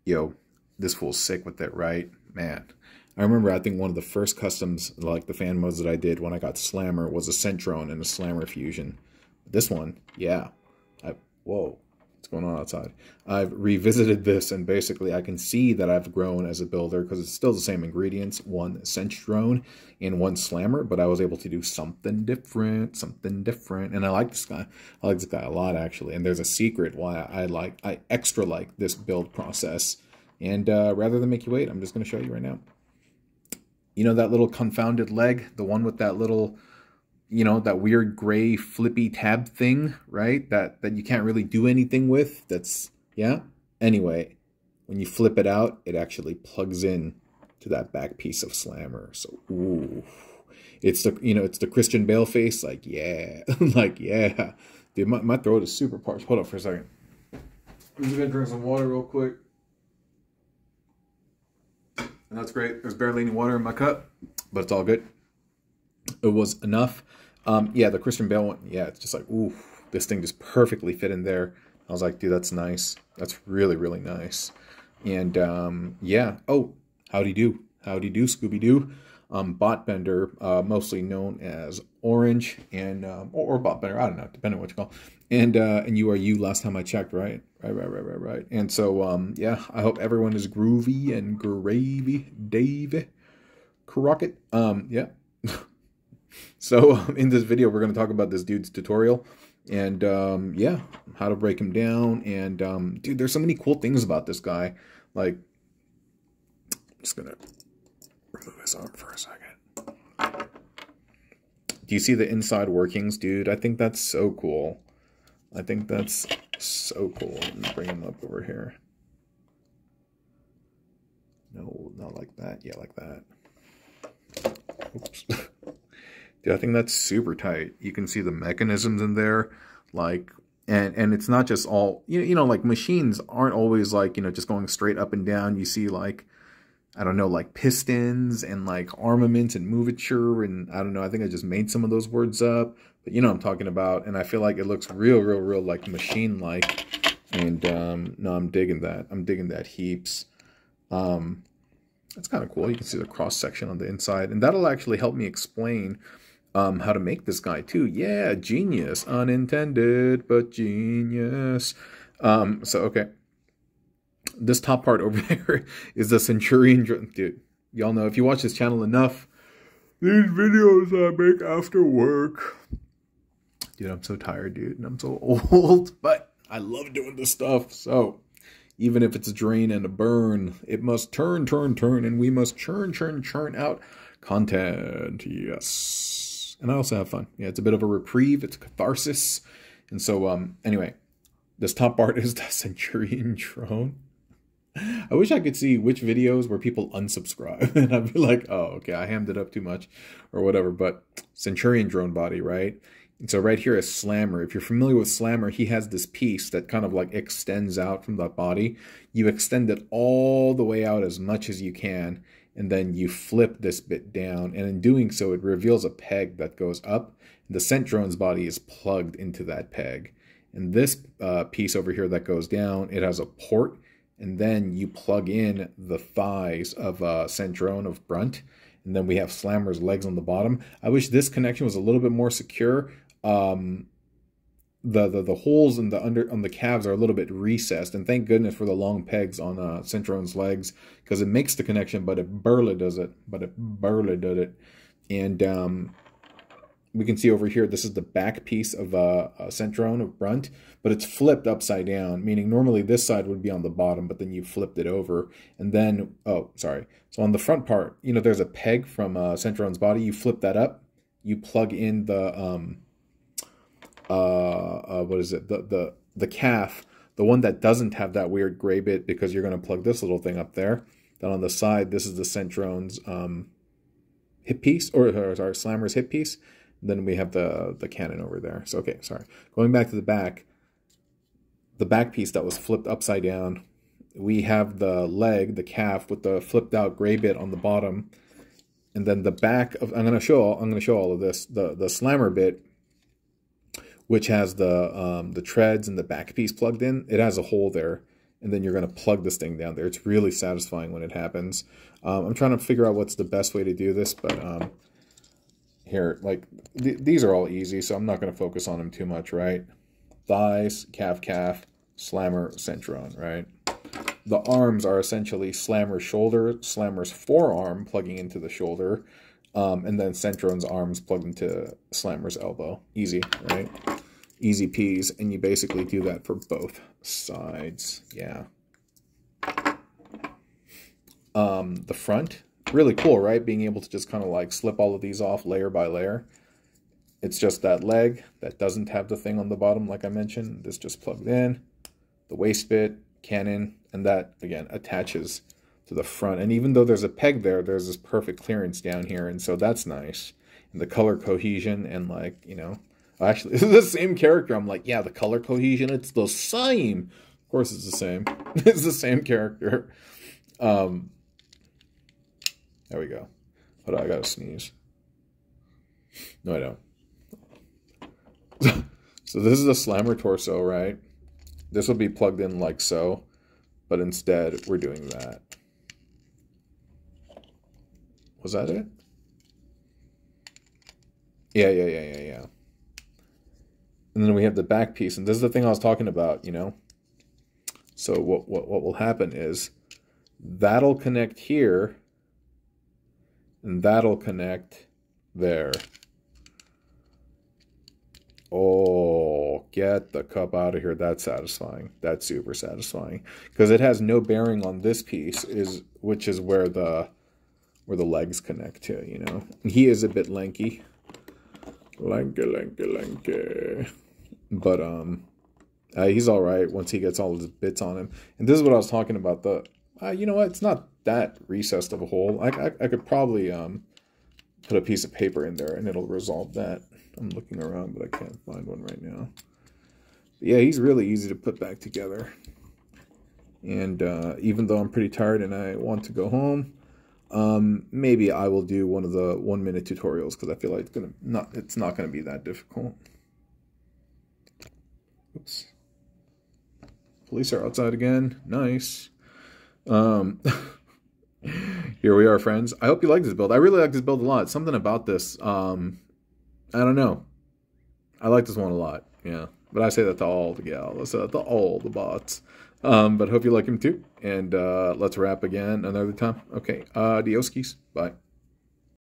Yo, this fool's sick with it, right? Man. I remember, I think one of the first customs, like the fan modes that I did when I got Slammer, was a Centrone and a Slammer fusion. This one, yeah. Whoa, what's going on outside? I've revisited this, and basically I can see that I've grown as a builder because it's still the same ingredients, one Centrone and one Slammer, but I was able to do something different, and I like this guy. I like this guy a lot, actually, and there's a secret why I extra like this build process, and rather than make you wait, I'm just going to show you right now. You know that little confounded leg? The one with that little, you know, that weird gray flippy tab thing, right? That you can't really do anything with. That's, yeah? Anyway, when you flip it out, it actually plugs in to that back piece of Slammer. So, ooh. It's the, you know, it's the Christian Bale face. Like, yeah. Like, yeah. Dude, my throat is super parched. Hold up for a second. I'm just going to drink some water real quick. And that's great. There's barely any water in my cup, but it's all good. It was enough. Yeah, the Christian Bale one, yeah, it's just like, ooh, this thing just perfectly fit in there. I was like, dude, that's nice. That's really, really nice. And yeah, oh, howdy do. Howdy do, Scooby-Doo. Botbender, mostly known as Orange, and or Botbender, I don't know, depending on what you call. And you are you last time I checked, right? Right. And so, yeah, I hope everyone is groovy and gravy, Davey Crockett. Yeah. So in this video, we're going to talk about this dude's tutorial, and yeah, how to break him down. And dude, there's so many cool things about this guy. Like, I'm just going to remove his arm for a second. Do you see the inside workings, dude? I think that's so cool. I think that's so cool. Let me bring him up over here. No, not like that. Yeah, like that. Oops. Dude, I think that's super tight. You can see the mechanisms in there. Like, and it's not just all, you know, like machines aren't always like, you know, just going straight up and down. You see like, I don't know, like pistons and like armaments and movature, and I don't know, I think I just made some of those words up, but you know what I'm talking about. And I feel like it looks real like machine-like. And no, I'm digging that. I'm digging that heaps. That's kind of cool. You can see the cross-section on the inside, and that'll actually help me explain how to make this guy too. Yeah, genius. Unintended, but genius. So, okay. This top part over there is the Centurion drone. Dude, y'all know, if you watch this channel enough, these videos I make after work. Dude, I'm so tired, dude, and I'm so old, but I love doing this stuff. So, even if it's a drain and a burn, it must turn, and we must churn out content. Yes. And I also have fun. Yeah, it's a bit of a reprieve. It's a catharsis. And so, anyway, this top part is the Centurion drone. I wish I could see which videos where people unsubscribe, and I'd be like, oh, okay, I hammed it up too much or whatever. But Centurion drone body, right? And so right here is Slammer. If you're familiar with Slammer, he has this piece that kind of like extends out from that body. You extend it all the way out as much as you can, and then you flip this bit down. And in doing so, it reveals a peg that goes up. The Cent drone's body is plugged into that peg. And this piece over here that goes down, it has a port. And then you plug in the thighs of Centrone of Brunt. And then we have Slammer's legs on the bottom. I wish this connection was a little bit more secure. The holes in the on the calves are a little bit recessed. And thank goodness for the long pegs on Centrone's legs, because it makes the connection, but it barely does it. And we can see over here, this is the back piece of Centrone of Brunt, but it's flipped upside down, meaning normally this side would be on the bottom, but then you flipped it over. And then, oh, sorry. So on the front part, you know, there's a peg from Centrone's body. You flip that up, you plug in the, what is it? The calf, the one that doesn't have that weird gray bit, because you're going to plug this little thing up there. Then on the side, this is the Centrone's hip piece, or sorry, Slammer's hip piece. Then we have the cannon over there. So, okay, sorry. Going back to the back piece that was flipped upside down, we have the leg, the calf, with the flipped out gray bit on the bottom. And then the back of, I'm gonna show all of this. The Slammer bit, which has the treads and the back piece plugged in, it has a hole there. and then you're going to plug this thing down there. It's really satisfying when it happens. I'm trying to figure out what's the best way to do this, but here, like, these are all easy, so I'm not going to focus on them too much, right? Thighs, calf, calf, slammer, centron, right? The arms are essentially slammer's shoulder, slammer's forearm plugging into the shoulder, and then centron's arms plugged into slammer's elbow. Easy, right? Easy peas, and you basically do that for both sides. Yeah. The front, really cool, right? Being able to just kind of like slip all of these off layer by layer. It's just that leg that doesn't have the thing on the bottom, like I mentioned. This just plugged in. The waist bit, cannon, and that, again, attaches to the front. And even though there's a peg there, there's this perfect clearance down here, and so that's nice. And the color cohesion, and like, you know, actually, this is the same character. I'm like, yeah, the color cohesion, it's the same. Of course it's the same. It's the same character. There we go. Hold on, I gotta sneeze. No, I don't. So this is a slammer torso, right? This will be plugged in like so, but instead we're doing that. Was that it? Yeah. And then we have the back piece, and this is the thing I was talking about, you know? So what will happen is that'll connect here, and that'll connect there. Oh, get the cup out of here. That's satisfying. That's super satisfying. Because it has no bearing on this piece, which is where the legs connect to, you know. And he is a bit lanky. Lanky. But he's alright once he gets all his bits on him. And this is what I was talking about. You know what? It's not that recessed of a hole. I could probably put a piece of paper in there and it'll resolve that. I'm looking around, but I can't find one right now. But yeah, he's really easy to put back together. And even though I'm pretty tired and I want to go home, maybe I will do one of the 1-minute tutorials because I feel like it's not gonna be that difficult. Oops. Police are outside again. Nice. Here we are, friends. I hope you like this build. I really like this build a lot. Something about this, I don't know. I like this one a lot. Yeah. But I say that to all the gals. I say that to all the bots. But hope you like him too. And let's wrap again another time. Okay. Adios, keys. Bye.